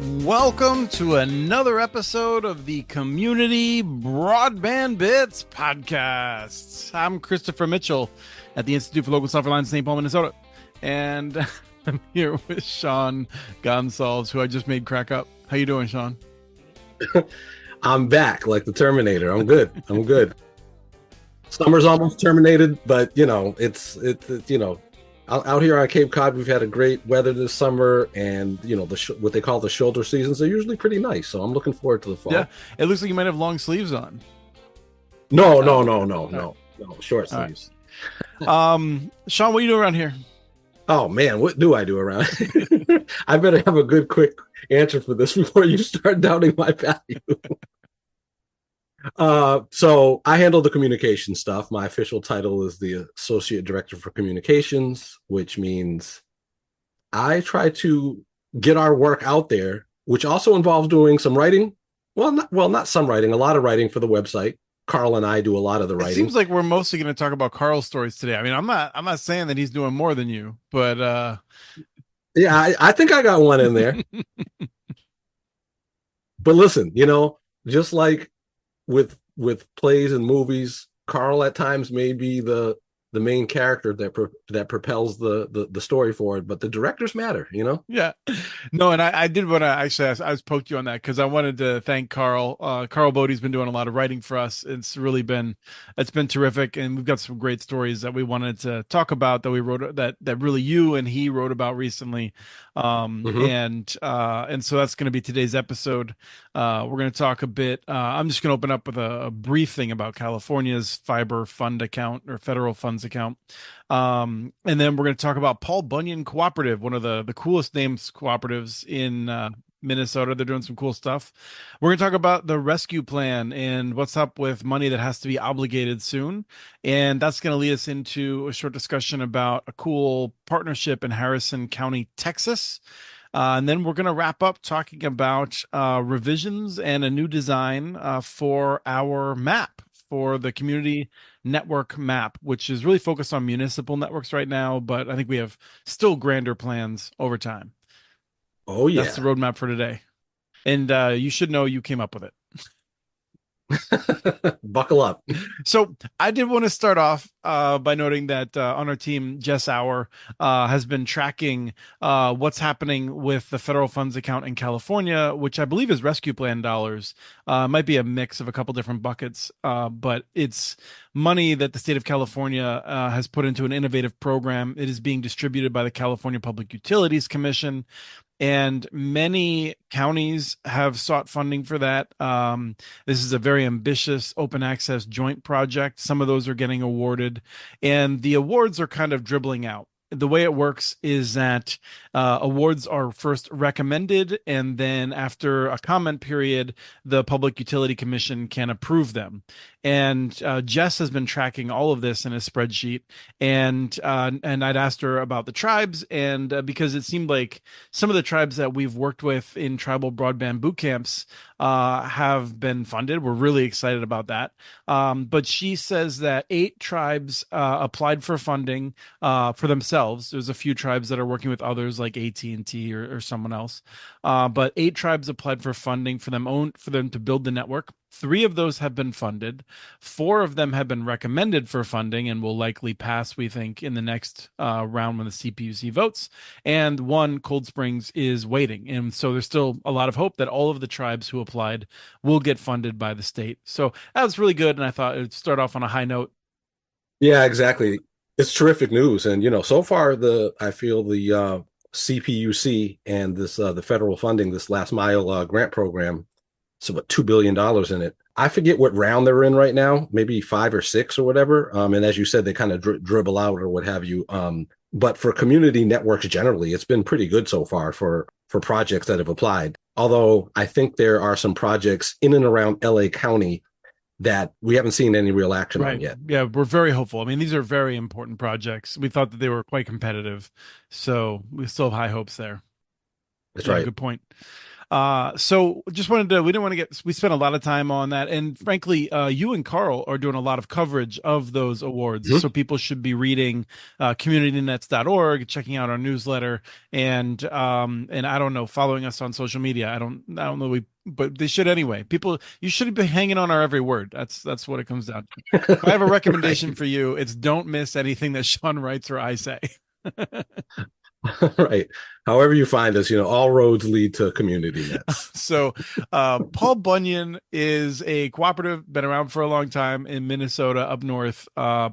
Welcome to another episode of the Community Broadband Bits podcast. I'm Christopher Mitchell at the Institute for Local Self-Reliance in St. Paul, Minnesota. And I'm here with Sean Gonsalves, who I just made crack up. How you doing, Sean? I'm back like the Terminator. I'm good. I'm good. Summer's almost terminated, but it's out here on Cape Cod, we've had a great weather this summer, and what they call the shoulder seasons are usually pretty nice. So I'm looking forward to the fall. Yeah, it looks like you might have long sleeves on. No, short sleeves. Sean, what do you do around here? Oh man, what do I do around? I better have a good, quick answer for this before you start doubting my value. So I handle the communication stuff. My official title is the Associate Director for Communications, which means I try to get our work out there, which also involves doing some writing. Not some writing, a lot of writing for the website. Carl and I do a lot of the writing. It seems like we're mostly going to talk about Carl's stories today. I mean, I'm not saying that he's doing more than you, but yeah, I think I got one in there. But listen, just like with plays and movies, Carl at times may be the main character that propels the story forward, but the directors matter. Yeah, no, and I did want to actually I was poked you on that because I wanted to thank Carl. Carl Bodie's been doing a lot of writing for us. It's been terrific, and we've got some great stories that we wanted to talk about that we wrote that really you and he wrote about recently. And so that's going to be today's episode. We're going to talk a bit. I'm just going to open up with a brief thing about California's fiber fund account or federal funds account. And then we're going to talk about Paul Bunyan Cooperative, one of the coolest names cooperatives in Minnesota. They're doing some cool stuff. We're going to talk about the rescue plan and what's up with money that has to be obligated soon. And that's going to lead us into a short discussion about a cool partnership in Harrison County, Texas. And then we're going to wrap up talking about revisions and a new design for our map, for the community network map, which is really focused on municipal networks right now. But I think we have still grander plans over time. Oh, yeah. That's the roadmap for today. And you should know you came up with it. Buckle up. So I did want to start off by noting that on our team, Jess Auer has been tracking what's happening with the federal funds account in California, which I believe is rescue plan dollars. Might be a mix of a couple different buckets, but it's money that the state of California has put into an innovative program. It is being distributed by the California Public Utilities Commission. And many counties have sought funding for that. This is a very ambitious open access joint project. Some of those are getting awarded, and the awards are kind of dribbling out. The way it works is that awards are first recommended, and then after a comment period, the Public Utility Commission can approve them. And Jess has been tracking all of this in a spreadsheet, and I'd asked her about the tribes, and because it seemed like some of the tribes that we've worked with in tribal broadband boot camps have been funded. We're really excited about that. But she says that 8 tribes applied for funding for themselves. There's a few tribes that are working with others like AT&T or someone else. But 8 tribes applied for funding for them to build the network. 3 of those have been funded. 4 of them have been recommended for funding and will likely pass, we think, in the next round when the CPUC votes. And 1, Cold Springs, is waiting. And so there's still a lot of hope that all of the tribes who applied will get funded by the state. So that was really good. And I thought it would start off on a high note. Yeah, exactly. It's terrific news. And, so far I feel the CPUC and this the federal funding, this last mile grant program, so about $2 billion in it. I forget what round they're in right now, maybe 5 or 6 or whatever. And as you said, they kind of dribble out or what have you. But for community networks generally, it's been pretty good so far for projects that have applied. Although I think there are some projects in and around LA County that we haven't seen any real action on yet. Yeah, we're very hopeful. I mean, these are very important projects. We thought that they were quite competitive, so we still have high hopes there. That's right. Good point. So just wanted to, we didn't want to get, we spent a lot of time on that. And frankly, you and Carl are doing a lot of coverage of those awards. Mhm. So people should be reading communitynets.org, checking out our newsletter, and I don't know, following us on social media. I don't know, but they should anyway. People, you should be hanging on our every word. That's what it comes down to. If I have a recommendation Right. for you, it's don't miss anything that Sean writes or I say. Right. However you find us, all roads lead to community nets. So, Paul Bunyan is a cooperative, been around for a long time in Minnesota up north.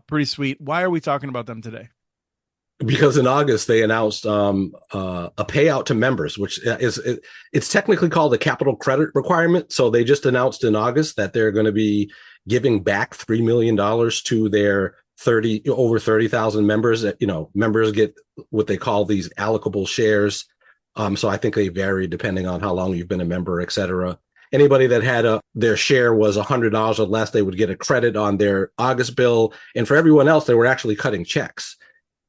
Pretty sweet. Why are we talking about them today? Because in August they announced a payout to members, which it's technically called a capital credit requirement. So they just announced in August that they're going to be giving back $3 million to their 30,000 members. That members get what they call these allocable shares. So I think they vary depending on how long you've been a member, et cetera. Anybody that had their share was $100 or less, they would get a credit on their August bill, and for everyone else, they were actually cutting checks.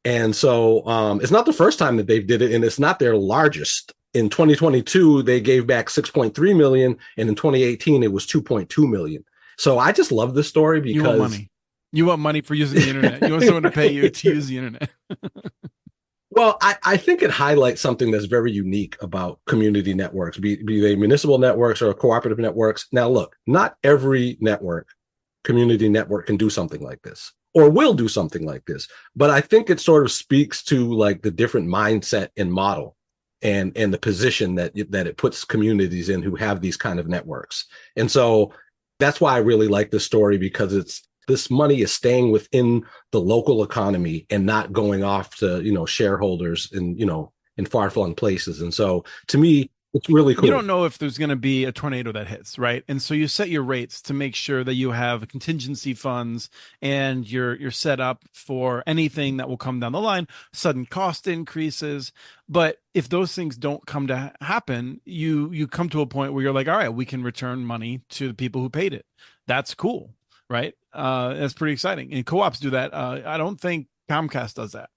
And so it's not the first time that they did it, and it's not their largest. In 2022, they gave back 6.3 million, and in 2018, it was 2.2 million. So I just love this story You want because, money. You want money for using the internet. You want someone to pay you to use the internet. well, I think it highlights something that's very unique about community networks, be they municipal networks or cooperative networks. Now, look, not every community network can do something like this or will do something like this. But I think it sort of speaks to like the different mindset and model and the position that it puts communities in who have these kind of networks. And so that's why I really like this story, because this money is staying within the local economy and not going off to, shareholders in far-flung places. And so to me, it's really You cool. don't know if there's going to be a tornado that hits, right? And so you set your rates to make sure that you have contingency funds and you're set up for anything that will come down the line, sudden cost increases. But if those things don't come to happen, you come to a point where you're like, all right, we can return money to the people who paid it. That's cool, right? That's pretty exciting. And co-ops do that. I don't think Comcast does that.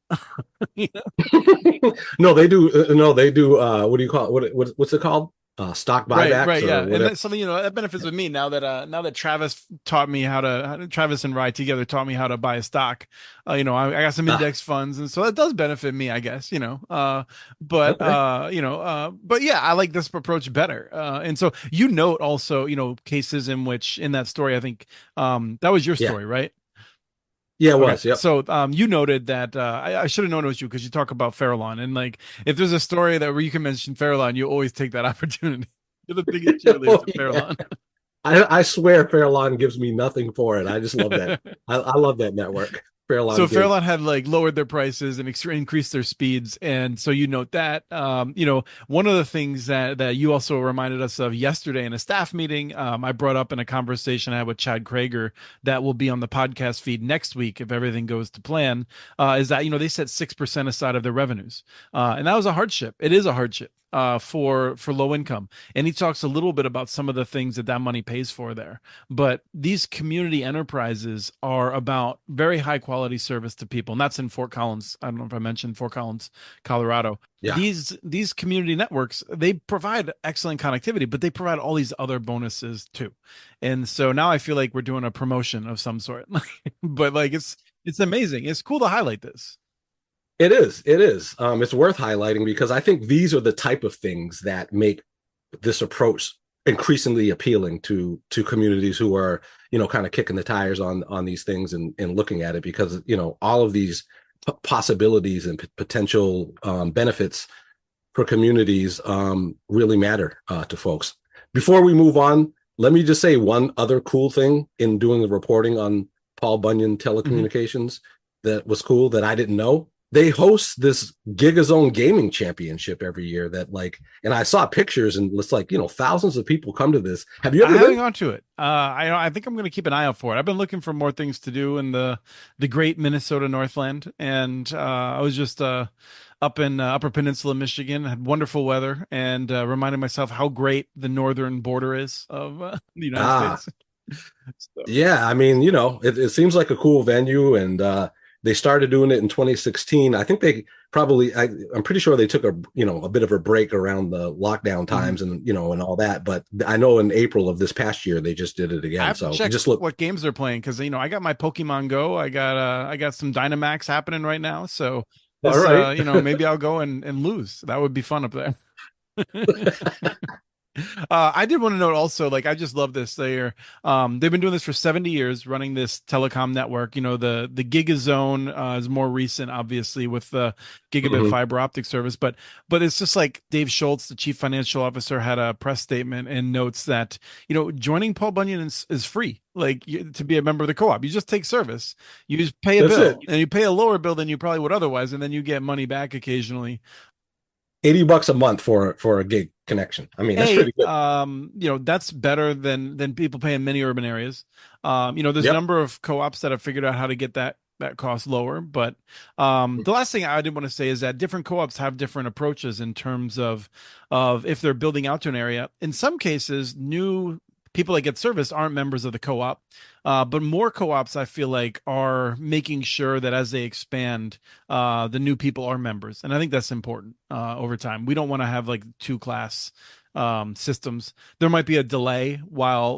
You know? No, they do. No, they do. What do you call it? What's it called? Stock Right, buybacks right, yeah, or and whatever. that's something that benefits with me now that Travis taught me Travis and Rye together taught me how to buy a stock. I got some Ah, index funds, and so that does benefit me, I guess. okay. But yeah, I like this approach better. And so you note also, cases in which in that story, I think that was your Yeah. story, right? Yeah, it Okay, was. Yep. so you noted that I should have known it was you because you talk about Farallon and like if there's a story that where you can mention Farallon, you always take that opportunity. You're the biggest cheerleaders Oh, of yeah. Farallon. I swear Fairlawn gives me nothing for it. I just love that. I love that network. So Fairlawn Gate. Fairlawn had like lowered their prices and increased their speeds, and so you note that. One of the things that you also reminded us of yesterday in a staff meeting, I brought up in a conversation I had with Chad Krager that will be on the podcast feed next week if everything goes to plan. Is that they set 6% aside of their revenues, and that was a hardship. It is a hardship. For low income, and he talks a little bit about some of the things that money pays for there. But these community enterprises are about very high quality service to people, and that's in Fort Collins. I don't know if I mentioned Fort Collins, Colorado. Yeah, These community networks, they provide excellent connectivity, but they provide all these other bonuses too. And so now I feel like we're doing a promotion of some sort. But like it's amazing. It's cool to highlight this. it is. It is. It's worth highlighting because I think these are the type of things that make this approach increasingly appealing to communities who are kind of kicking the tires on these things and looking at it, because all of these possibilities and potential benefits for communities really matter to folks. Before we move on, let me just say one other cool thing in doing the reporting on Paul Bunyan Mhm. Telecommunications that was cool that I didn't know. They host this Gigazone Gaming Championship every year and I saw pictures and it's like, thousands of people come to this. Have you I ever haven't been? gone to it. I think I'm going to keep an eye out for it. I've been looking for more things to do in the great Minnesota Northland, and I was just up in Upper Peninsula, Michigan. Had wonderful weather, and reminded myself how great the northern border is of the United Ah, States. So, yeah. I mean, it seems like a cool venue, and they started doing it in 2016. I think probably I'm pretty sure they took a bit of a break around the lockdown Mhm. times and and all that. But I know in April of this past year they just did it I again. have to So check just look. what games they're playing because I got my Pokemon Go. I got some Dynamax happening right now. So All this right. maybe I'll go and lose. That would be fun up there. I did want to note also, like, I just love this. They've been doing this for 70 years, running this telecom network. The Gigazone is more recent, obviously, with the gigabit Hmm. fiber optic service. But it's just like Dave Schultz, the chief financial officer, had a press statement and notes that joining Paul Bunyan is free. Like to be a member of the co-op, you just take service, you just pay a That's it. bill, and you pay a lower bill than you probably would otherwise, and then you get money back occasionally. $80 a month for a gig connection. I mean, that's pretty good. That's better than people pay in many urban areas. There's a Yep. number of co-ops that have figured out how to get that cost lower. But the last thing I did want to say is that different co-ops have different approaches in terms of if they're building out to an area. In some cases, new people that get service aren't members of the co-op. But more co-ops, I feel like, are making sure that as they expand, the new people are members, and I think that's important over time. We don't want to have like two class systems. There might be a delay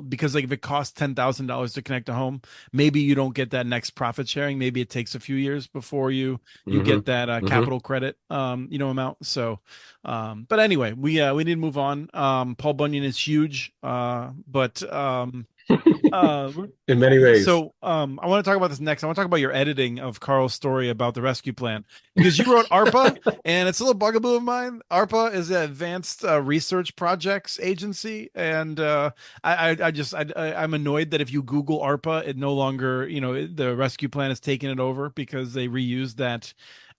because like if it costs $10,000 to connect a home, maybe you don't get that next profit sharing. Maybe it takes a few years before you Hmm. get that Hmm. capital credit amount. So, but anyway, we need to move on. Paul Bunyan is huge, but uh, In many ways. so I want to talk about this next. I want to talk about your editing of Carl's story about the rescue plan because you wrote ARPA, and it's a little bugaboo of mine. ARPA is an Advanced Research Projects Agency, and I'm annoyed that if you Google ARPA, it no longer the rescue plan has taken it over because they reused that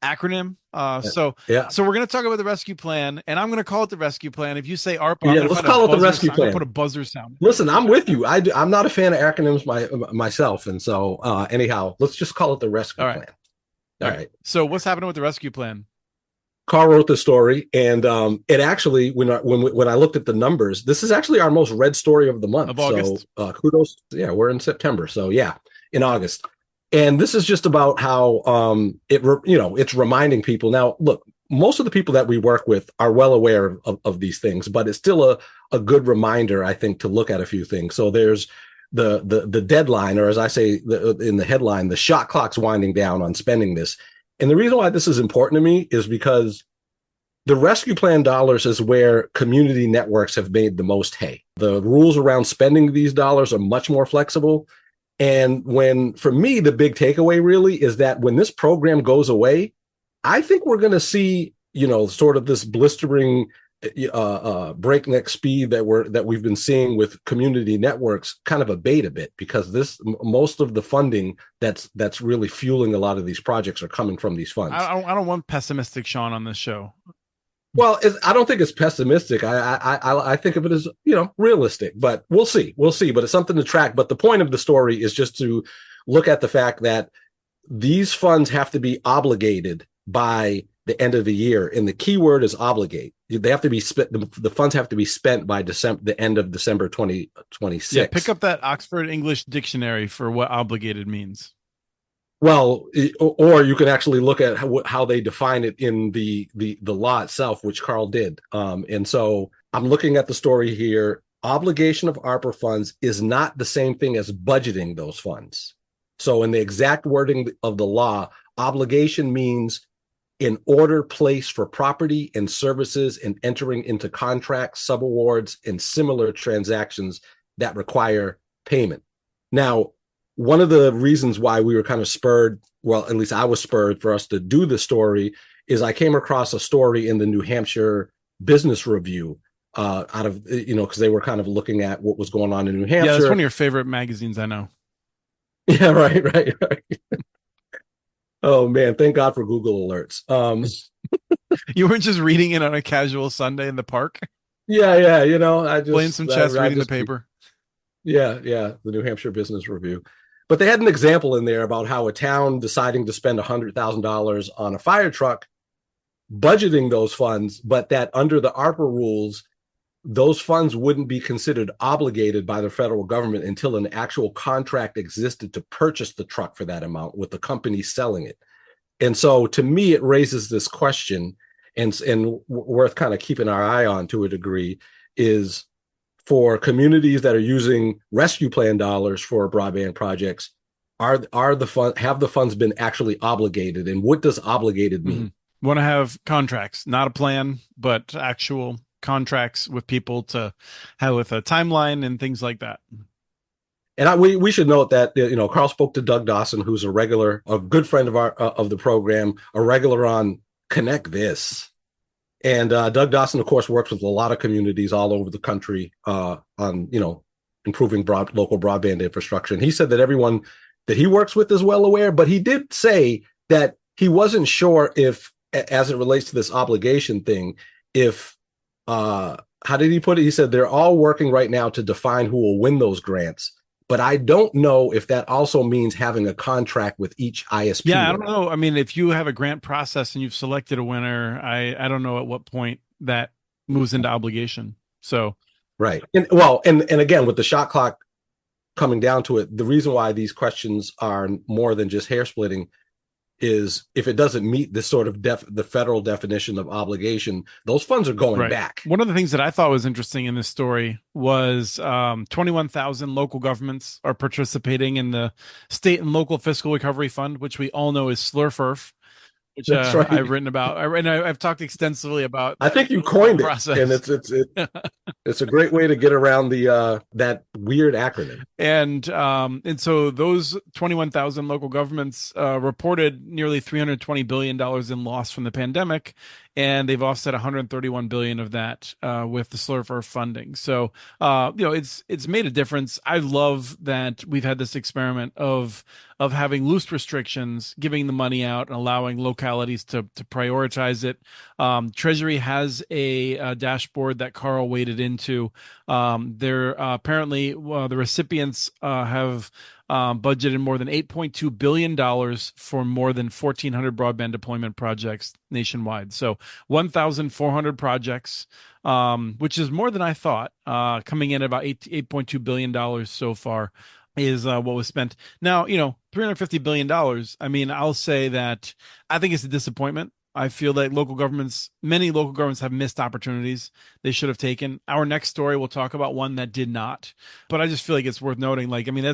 acronym. So Yeah. so we're gonna talk about the rescue plan, and I'm gonna call it the rescue plan. If you say ARPA, I'm Yeah. gonna Let's find a call it the buzzer. rescue I'm gonna put plan. a buzzer sound. Listen, I'm with you. I'm not a fan of acronyms myself. And so, anyhow, let's just call it the rescue All right. plan. All All right. right. So what's happening with the rescue plan Carl wrote the story, and it actually, when I looked at the numbers, this is actually our most read story of the month. of So, August? kudos. Yeah, we're in September. So, yeah, in August. And this is just about how it's reminding people. Now, look, most of the people that we work with are well aware of these things, but it's still a good reminder, I think, to look at a few things. So there's the deadline, or as I say in the headline, the shot clock's winding down on spending this. And the reason why this is important to me is because the rescue plan dollars is where community networks have made the most hay. The rules around spending these dollars are much more flexible. And for me, the big takeaway really is that when this program goes away, I think we're going to see, sort of this blistering breakneck speed that we've been seeing with community networks kind of abate a bit, because most of the funding that's really fueling a lot of these projects are coming from these funds. I don't want pessimistic Sean on this show. Well, I don't think it's pessimistic. I think of it as realistic, but we'll see. But it's something to track. But the point of the story is just to look at the fact that these funds have to be obligated by the end of the year, and the key word is obligate. They have to be spent. The funds have to be spent by the end of December 2026. Yeah, pick up that Oxford English dictionary for what obligated means. Well, or you can actually look at how they define it in the law itself, which Carl did. And so I'm looking at the story here. Obligation of ARPA funds is not the same thing as budgeting those funds. So in the exact wording of the law, obligation means an order placed for property and services and entering into contracts, subawards, and similar transactions that require payment. Now, one of the reasons why we were kind of spurred, well, at least I was spurred for us to do the story, is I came across a story in the New Hampshire Business Review out of, because they were kind of looking at what was going on in New Hampshire. Yeah, that's one of your favorite magazines, I know. Yeah, right. Oh, man, thank God for Google Alerts. You weren't just reading it on a casual Sunday in the park, Yeah, playing some chess, reading the paper. Yeah, the New Hampshire Business Review. But they had an example in there about how a town deciding to spend $100,000 on a fire truck, budgeting those funds, but that under the ARPA rules, those funds wouldn't be considered obligated by the federal government until an actual contract existed to purchase the truck for that amount with the company selling it. And so to me, it raises this question, and worth kind of keeping our eye on to a degree, is for communities that are using rescue plan dollars for broadband projects, are the fund have the funds been actually obligated, and what does obligated Hmm. mean? Want to have contracts, not a plan, but actual contracts with people to have with a timeline and things like that. And we should note that Carl spoke to Doug Dawson, who's a good friend of our of the program, a regular on Connect This. And Doug Dawson, of course, works with a lot of communities all over the country on improving local broadband infrastructure. And he said that everyone that he works with is well aware, but he did say that he wasn't sure if, as it relates to this obligation thing, if how did he put it? He said they're all working right now to define who will win those grants. But I don't know if that also means having a contract with each ISP Yeah, I or don't not. know. I mean, if you have a grant process and you've selected a winner, I don't know at what point that moves into obligation. So, Right. And well, and again, with the shot clock coming down to it, the reason why these questions are more than just hair splitting is if it doesn't meet this sort of the federal definition of obligation, those funds are going right. back. One of the things that I thought was interesting in this story was 21,000 local governments are participating in the state and local fiscal recovery fund, which we all know is SLRFRF, which That's I've right. written about. I've talked extensively about I think you that coined it, and process. it's a great way to get around the that weird acronym. And so those 21,000 local governments reported nearly $320 billion in loss from the pandemic, and they've offset 131 billion of that with the SLRFR funding. So it's made a difference. I love that we've had this experiment of having loose restrictions, giving the money out and allowing localities to prioritize it. Treasury has a dashboard that Carl waded into. They're apparently the recipients have budgeted more than $8.2 billion for more than 1,400 broadband deployment projects nationwide. So 1,400 projects, which is more than I thought, coming in at about $8.2 billion so far is what was spent. Now, $350 billion. I mean, I'll say that I think it's a disappointment. I feel that many local governments have missed opportunities they should have taken. Our next story, we'll talk about one that did not. But I just feel like it's worth noting. Like, I mean,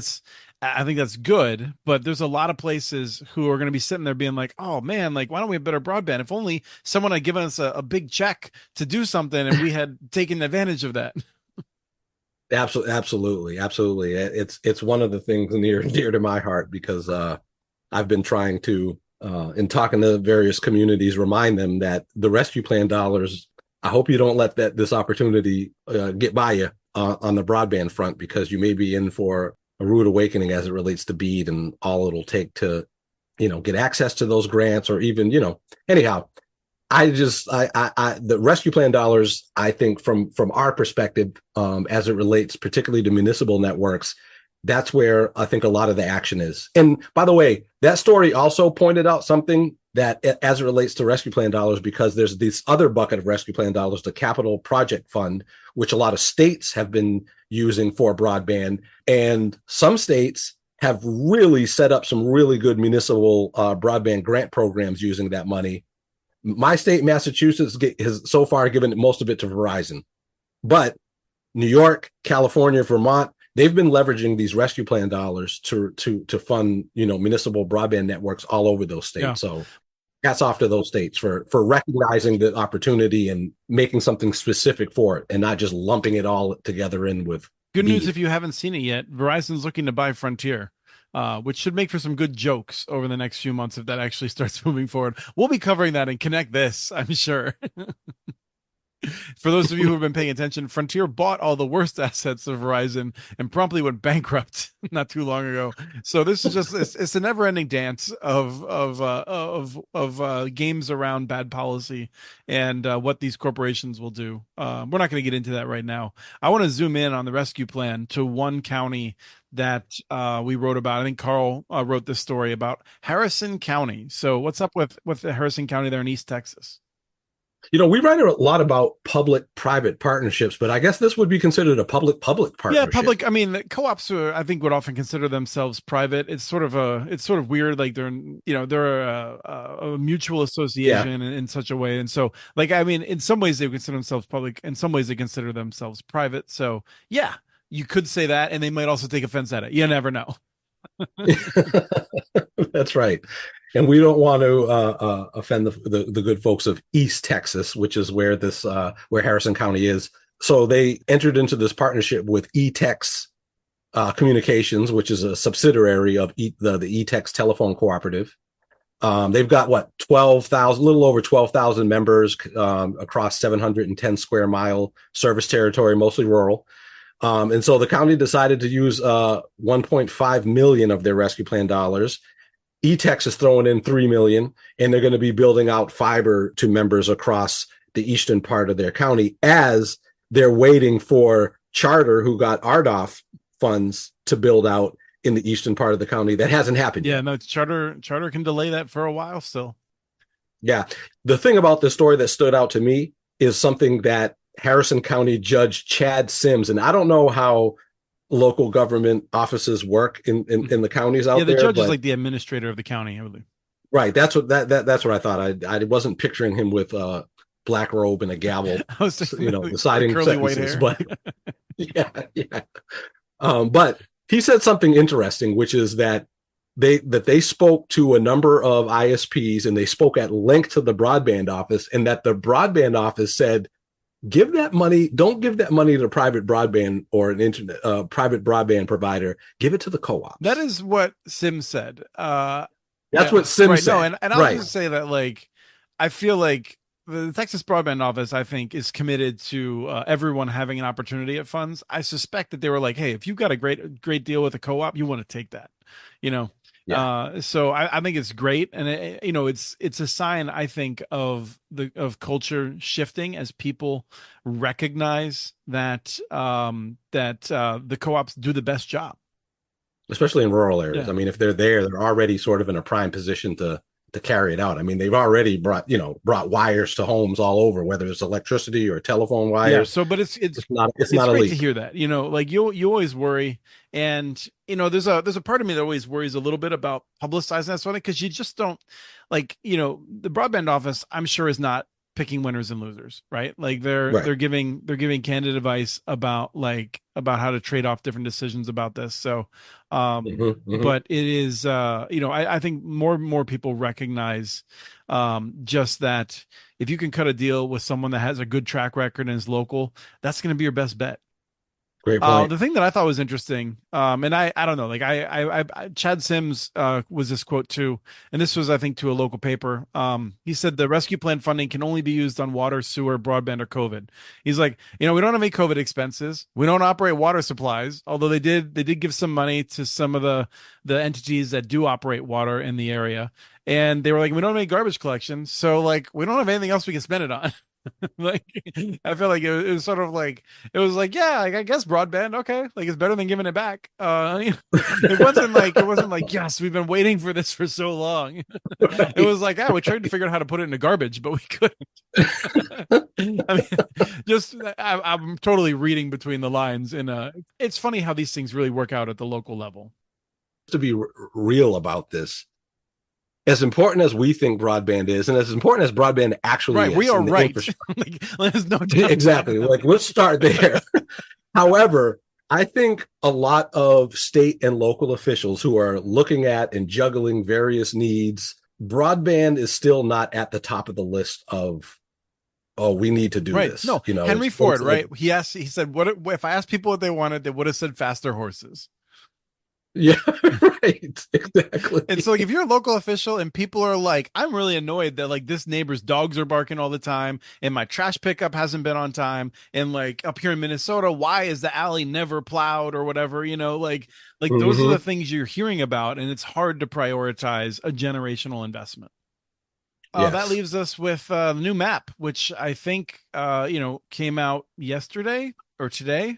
I think that's good, but there's a lot of places who are going to be sitting there being like, oh man, like, why don't we have better broadband? If only someone had given us a big check to do something and we had taken advantage of that. Absolutely. It's one of the things near dear to my heart because I've been trying to in talking to various communities remind them that the rescue plan dollars. I hope you don't let this opportunity get by you on the broadband front because you may be in for a rude awakening as it relates to BEAD and all it'll take to get access to those grants or even anyhow. The rescue plan dollars, I think from our perspective, as it relates particularly to municipal networks, that's where I think a lot of the action is. And by the way, that story also pointed out something that as it relates to rescue plan dollars, because there's this other bucket of rescue plan dollars, the capital project fund, which a lot of states have been using for broadband. And some states have really set up some really good municipal broadband grant programs using that money. My state, Massachusetts, has so far given most of it to Verizon. But New York, California, Vermont, they've been leveraging these rescue plan dollars to fund municipal broadband networks all over those Yeah. states. So hats off to those states for recognizing the opportunity and making something specific for it, and not just lumping it all together in with Good news BEAD. if you haven't seen it yet, Verizon's looking to buy Frontier, which should make for some good jokes over the next few months if that actually starts moving forward. We'll be covering that and Connect This, I'm sure. For those of you who have been paying attention, Frontier bought all the worst assets of Verizon and promptly went bankrupt not too long ago. So this is just it's a never-ending dance of games around bad policy and what these corporations will do. We're not going to get into that right now. I want to zoom in on the rescue plan to one county that we wrote about. I think Carl wrote this story about Harrison County. So what's up with Harrison County there in East Texas? We write a lot about public-private partnerships, but I guess this would be considered a public-public Yeah, partnership. public. I mean, the co-ops I think would often consider themselves private. It's sort of weird. Like they're a mutual Yeah. association in such a way. And so, like, I mean, in some ways they would consider themselves public. In some ways they consider themselves private. So yeah, you could say that, and they might also take offense at it. You never know. That's right. And we don't want to offend the good folks of East Texas, which is where this where Harrison County is. So they entered into this partnership with E-Tex Communications, which is a subsidiary of the E-Tex Telephone Cooperative. They've got what 12,000, a little over 12,000 members across 710 square mile service territory, mostly rural. And so the county decided to use 1.5 million of their rescue plan dollars. E-Tex is throwing in 3 million, and they're going to be building out fiber to members across the eastern part of their county as they're waiting for Charter, who got RDOF funds to build out in the eastern part of the county. That hasn't happened Yeah, yet. no, Charter can delay that for a while still. Yeah. The thing about this story that stood out to me is something that Harrison County Judge Chad Sims, and I don't know how local government offices work in the counties out Yeah, the there, judge is but like the administrator of the county, I believe. right, that's what I thought. I wasn't picturing him with a black robe and a gavel, I was thinking the deciding curly white sentences, hair. but yeah. But he said something interesting, which is that they spoke to a number of ISPs and they spoke at length to the broadband office, and that the broadband office said, give that money, don't give that money to private broadband or an internet private broadband provider. Give it to the co-ops. That is what Sims said. That's Yeah, what Sims right. said. No, and I'll Right. just say that like I feel like the Texas Broadband Office, I think, is committed to everyone having an opportunity at funds. I suspect that they were like, hey, if you've got a great deal with a co-op, you want to take that, you know. Yeah. So I think it's great, and it's a sign, I think, of culture shifting as people recognize that the co-ops do the best job. Especially in rural areas. Yeah. I mean, if they're there, they're already sort of in a prime position to carry it out. I mean, they've already brought wires to homes all over, whether it's electricity or telephone Yeah. wires. So, but It's it's not a great to leap. hear that. Like you always worry, and there's a part of me that always worries a little bit about publicizing that sort of, because you just don't like the broadband office, I'm sure, is not picking winners and losers, right? Like Right. they're giving candid advice about how to trade off different decisions about this. So Hmm. but it is I think more and more people recognize just that if you can cut a deal with someone that has a good track record and is local, that's going to be your best bet. Great point. The thing that I thought was interesting, and I don't know, like Chad Sims was this quote too, and this was, I think, to a local paper. He said the rescue plan funding can only be used on water, sewer, broadband, or COVID. He's like, we don't have any COVID expenses. We don't operate water supplies, although they did give some money to some of the entities that do operate water in the area, and they were like, we don't have any garbage collection, so like we don't have anything else we can spend it on. Like I feel like it was sort of like it was like, yeah, like I guess broadband, okay, like it's better than giving it back. It wasn't like yes, we've been waiting for this for so long. It Right. was like, yeah, we tried to figure out how to put it into garbage, but we couldn't. I mean, I'm totally reading between the lines, and it's funny how these things really work out at the local level. To be real about this, as important as we think broadband is, and as important as broadband actually Right, we is are in the right. infrastructure, Like, there's no doubt exactly. about Like, let's start there. However, I think a lot of state and local officials who are looking at and juggling various needs, broadband is still not at the top of the list of, oh, we need to do right. this. No, Henry Ford, right? He said, what if I asked people what they wanted, they would have said faster horses. Yeah, right. Exactly. And so like if you're a local official and people are like, I'm really annoyed that like this neighbor's dogs are barking all the time and my trash pickup hasn't been on time, and like up here in Minnesota, why is the alley never plowed or whatever, like those are the Hmm. things you're hearing about, and it's hard to prioritize a generational investment. That Yes. leaves us with the new map, which I think came out yesterday or today.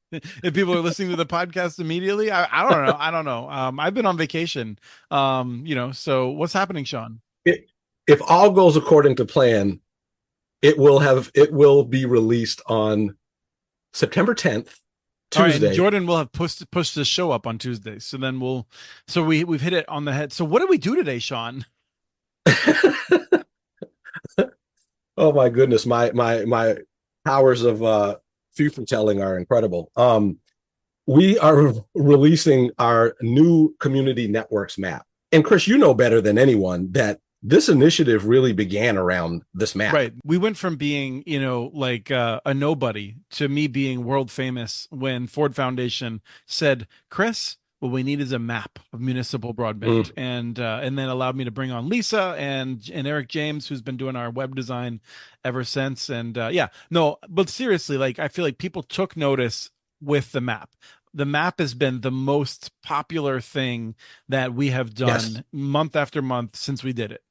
If people are listening to the podcast immediately, I don't know. I don't know. I've been on vacation. So what's happening, Sean? If all goes according to plan, it will be released on September 10th, All right, and Tuesday. Jordan will have pushed the show up on Tuesday. So then we've hit it on the head. So what did we do today, Sean? Oh my goodness, my powers of future telling are incredible. We are releasing our new community networks map. And Chris, you know better than anyone that this initiative really began around this map. Right. We went from being, like a nobody to me being world famous when Ford Foundation said, Chris, what we need is a map of municipal broadband, Mm, and then allowed me to bring on Lisa and Eric James, who's been doing our web design ever since. And yeah, no, but seriously, like I feel like people took notice with the map. The map has been the most popular thing that we have yes, done month after month since we did it.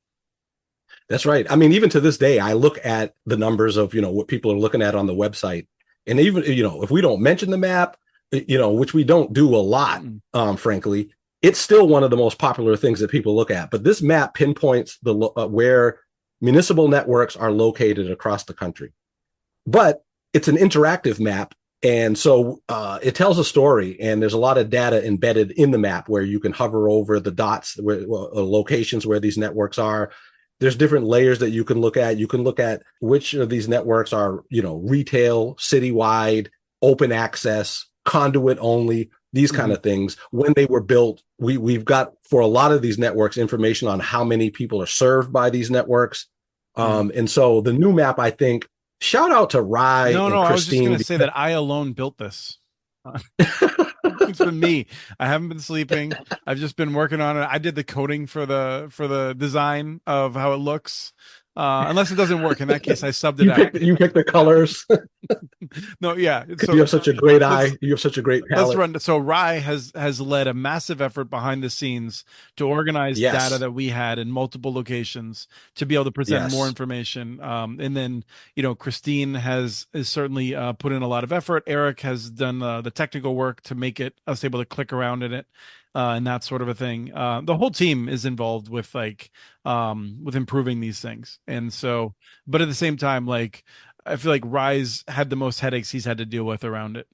that's right. I mean, even to this day, I look at the numbers of, what people are looking at on the website. And even, if we don't mention the map, which we don't do a lot, Mm-mm. frankly, it's still one of the most popular things that people look at. But this map pinpoints where municipal networks are located across the country. But it's an interactive map. And so it tells a story, and there's a lot of data embedded in the map where you can hover over the dots, locations where these networks are. There's different layers that you can look at. You can look at which of these networks are, retail, citywide, open access, conduit only, these kind Mhm. of things. When they were built, we've got for a lot of these networks information on how many people are served by these networks. Mhm. And so the new map, I think, shout out to Rye No, and I was just Christine. gonna say that I alone built this. It's been me. I haven't been sleeping. I've just been working on it. I did the coding for the design of how it looks. Unless it doesn't work. In that case, I subbed it you out. pick you pick the colors. No, yeah. You So have such a great let's eye. You have such a great let's palette. run. So Rye has led a massive effort behind the scenes to organize data Yes. that we had in multiple locations to be able to present more Yes. information. And then Christine is certainly put in a lot of effort. Eric has done the technical work to make it us able to click around in it. And that sort of a thing. The whole team is involved with improving these things, and so, but at the same time, like I feel like Rise had the most headaches he's had to deal with around it.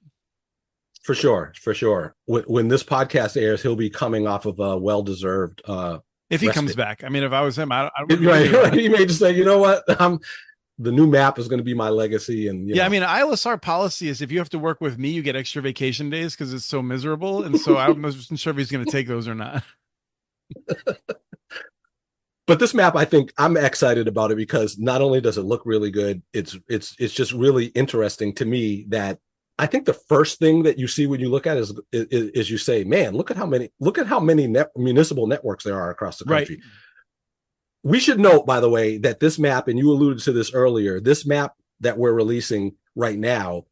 For sure. For sure. When this podcast airs, he'll be coming off of a well-deserved If he comes respite. back, I mean, if I was him, I wouldn't be here. Right. He may just say, you know what? The new map is going to be my legacy. And, Yeah, I mean, ILSR policy is if you have to work with me, you get extra vacation days because it's so miserable. And so I wasn't sure if he's going to take those or not. but this map, I think I'm excited about it because not only does it look really good, it's just really interesting to me that I think the first thing that you see when you look at it is you say, man, look at how many municipal networks there are across the Right. country. We should note, by the way, that this map, and you alluded to this earlier, this map that we're releasing right now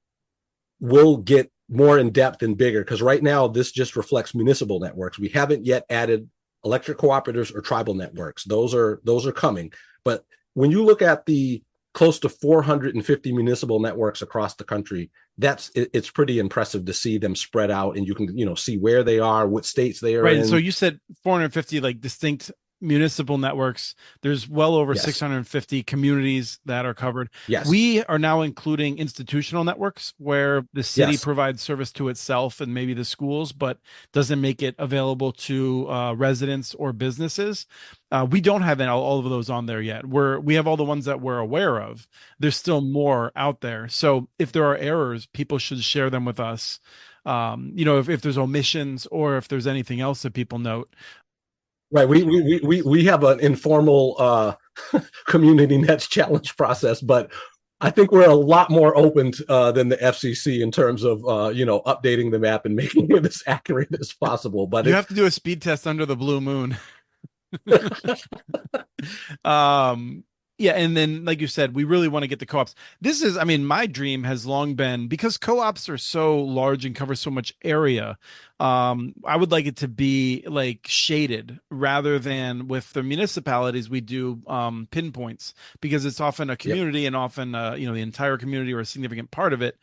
will get more in depth and bigger because right now this just reflects municipal networks. We haven't yet added electric cooperatives or tribal networks. Those are coming. But when you look at the close to 450 municipal networks across the country, it's pretty impressive to see them spread out, and you can see where they are, what states they are Right. And so in. you said 450 like distinct municipal networks. There's well over Yes, 650 communities that are covered. yes, We are now including institutional networks where the city yes, provides service to itself and maybe the schools, but doesn't make it available to residents or businesses. We don't have all of those on there yet. We have all the ones that we're aware of. There's still more out there. So if there are errors, people should share them with us. If there's omissions or if there's anything else that people note. right. We have an informal community nets challenge process, but I think we're a lot more open than the FCC in terms of updating the map and making it as accurate as possible. But You it's have to do a speed test under the blue moon. um yeah, and then like you said, we really want to get the co-ops. This is, I mean, my dream has long been, because co-ops are so large and cover so much area, I would like it to be like shaded rather than with the municipalities we do pinpoints because it's often a Yep. community and often the entire community or a significant part of it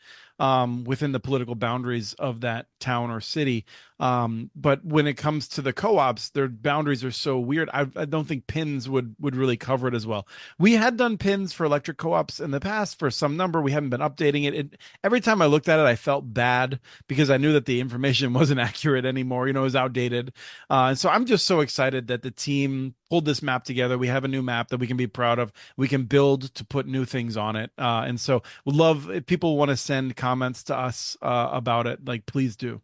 within the political boundaries of that town or city. But when it comes to the co-ops, their boundaries are so weird. I don't think pins would really cover it as well. We had done pins for electric co-ops in the past for some number. We haven't been updating it. Every time I looked at it, I felt bad because I knew that the information wasn't accurate anymore. It was outdated. And so I'm just so excited that the team pulled this map together. We have a new map that we can be proud of. We can build to put new things on it. And so would love if people want to send comments to us about it, like please do.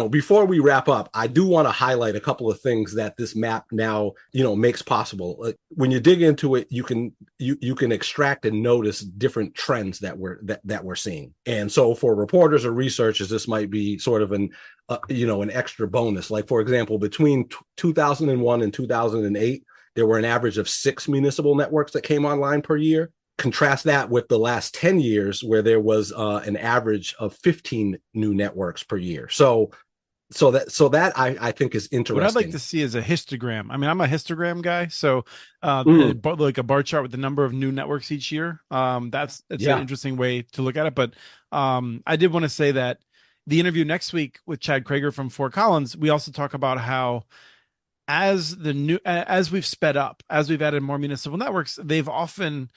Before we wrap up, I do want to highlight a couple of things that this map now, makes possible. Like when you dig into it, you can extract and notice different trends that we're seeing. And so for reporters or researchers, this might be sort of an extra bonus. Like for example, between 2001 and 2008, there were an average of 6 municipal networks that came online per year. Contrast that with the last 10 years where there was an average of 15 new networks per year. So that I think is interesting. What I'd like to see is a histogram. I mean, I'm a histogram guy, so like a bar chart with the number of new networks each year. That's an interesting way to look at it. But I did want to say that the interview next week with Chad Krager from Fort Collins, we also talk about how as we've sped up, as we've added more municipal networks, they've often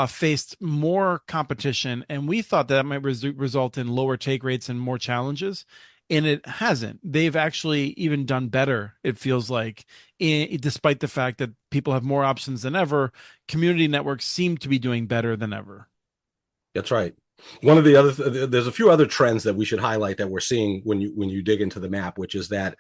faced more competition, and we thought that might result in lower take rates and more challenges, and it hasn't. They've actually even done better, it feels like, despite the fact that people have more options than ever. Community networks seem to be doing better than ever. That's right. One of the other there's a few other trends that we should highlight that we're seeing when you dig into the map, which is that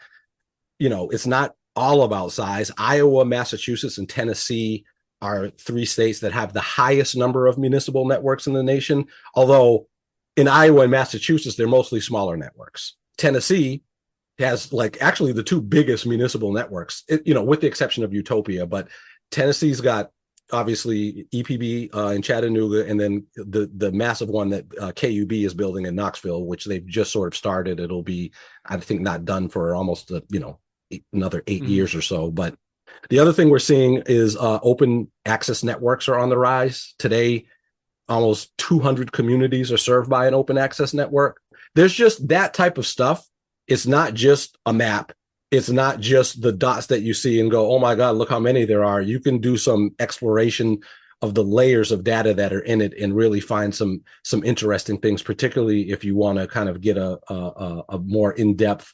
it's not all about size. Iowa, Massachusetts, and Tennessee are 3 states that have the highest number of municipal networks in the nation. Although in Iowa and Massachusetts, they're mostly smaller networks. Tennessee has actually the 2 biggest municipal networks, with the exception of Utopia. But Tennessee's got obviously EPB in Chattanooga, and then the massive one that KUB is building in Knoxville, which they've just sort of started. It'll be, I think, not done for almost another 8 years or so. But the other thing we're seeing is open access networks are on the rise. Today, almost 200 communities are served by an open access network. There's just that type of stuff. It's not just a map. It's not just the dots that you see and go, oh my God, look how many there are. You can do some exploration of the layers of data that are in it and really find some interesting things, particularly if you want to kind of get a more in-depth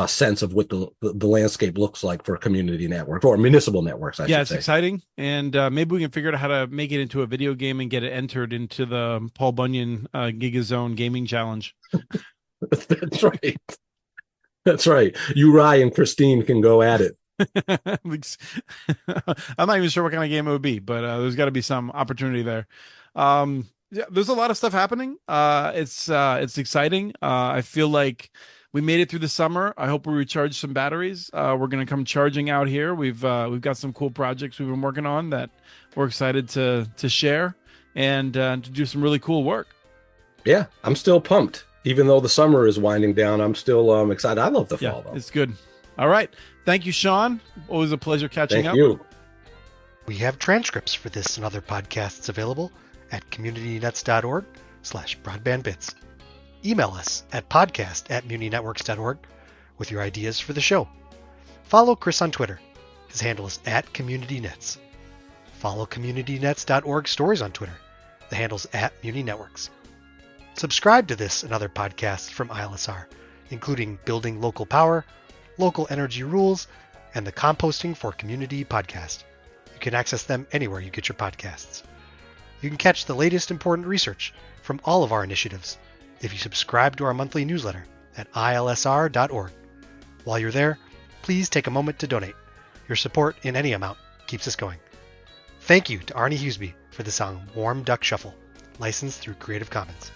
sense of what the landscape looks like for a community network or municipal networks. I should say. It's exciting, and maybe we can figure out how to make it into a video game and get it entered into the Paul Bunyan Gigazone Gaming Challenge. That's right. That's right. Uri and Christine can go at it. I'm not even sure what kind of game it would be, but there's got to be some opportunity there. There's a lot of stuff happening. It's exciting. I feel like we made it through the summer. I hope we recharge some batteries. We're going to come charging out here. We've got some cool projects we've been working on that we're excited to share and to do some really cool work. Yeah, I'm still pumped. Even though the summer is winding down, I'm still excited. I love the fall, though. It's good. All right. Thank you, Sean. Always a pleasure catching up. Thank you. We have transcripts for this and other podcasts available at communitynets.org/broadbandbits. Email us at podcast@muninetworks.org with your ideas for the show. Follow Chris on Twitter. His handle is @communitynets. Follow communitynets.org stories on Twitter. The handle's @muninetworks. Subscribe to this and other podcasts from ILSR, including Building Local Power, Local Energy Rules, and the Composting for Community podcast. You can access them anywhere you get your podcasts. You can catch the latest important research from all of our initiatives if you subscribe to our monthly newsletter at ilsr.org. While you're there, please take a moment to donate. Your support in any amount keeps us going. Thank you to Arnie Huseby for the song Warm Duck Shuffle, licensed through Creative Commons.